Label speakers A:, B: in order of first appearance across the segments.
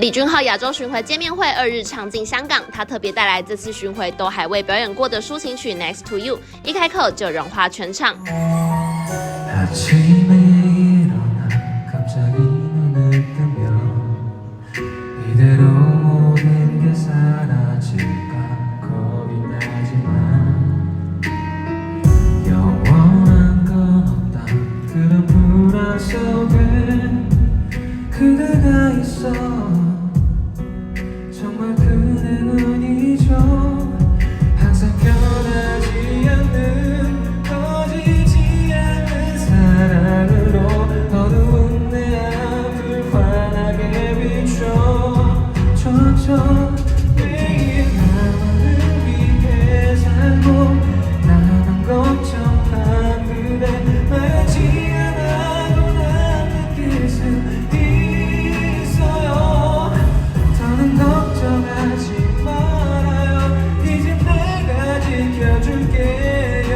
A: 李俊浩亚洲巡回见面会2日场进香港，他特别带来这次巡回都还未表演过的抒情曲《Next to You》，一开口就融化全场。
B: 그대가 있어 정말 그대 눈이죠 항상 변하지 않는 꺼지지 않는 사랑으로 어두운 내 앞을 환하게 비춰줘 매일 나만을 위해 살고 나만 걱정한 그대 말지 않아도 난 느낄 수 걱정하지 말아요 이제 내가 지켜줄게요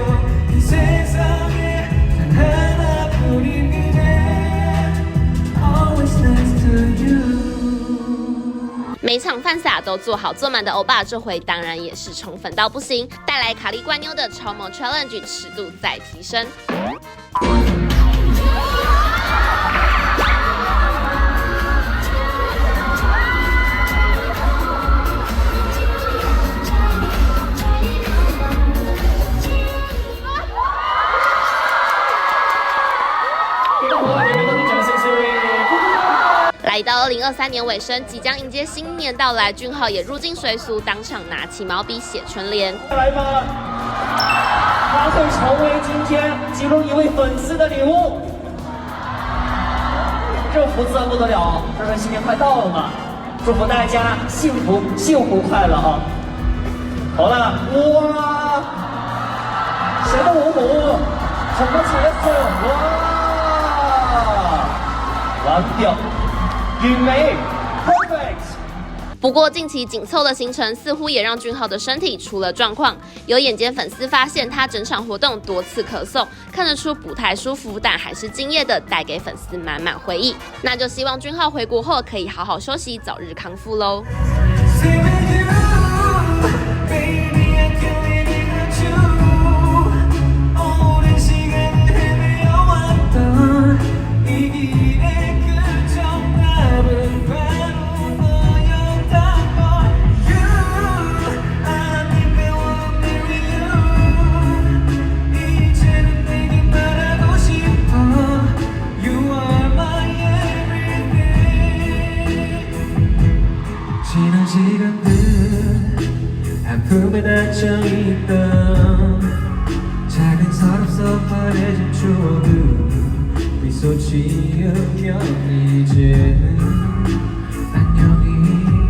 B: 이 세상에 단 하나뿐인 그대 Always next to you
A: 每场饭撒都做好做满的欧巴，这回当然也是宠粉到不行，带来卡利怪妞的超萌 challenge 尺度再提升。 来到2023年尾声，即将迎接新年到来，俊浩也入境随俗，当场拿起毛笔写春联。
C: 来吧，它会成为今天其中一位粉丝的礼物。这福字不得了，这是新年快到了嘛，祝福大家幸福快乐啊！好了，哇，谁的五虎？什么角色？哇，完表。 完美 ，perfect。
A: 不过近期紧凑的行程似乎也让俊浩的身体出了状况。有眼尖粉丝发现他整场活动多次咳嗽，看得出不太舒服，但还是敬业的带给粉丝满满回忆。那就希望俊浩回国后可以好好休息，早日康复喽。
B: 지난 시간들 아픔에 닫혀있던 작은 서랍 속 바래진 추억을 미소 지으며 이제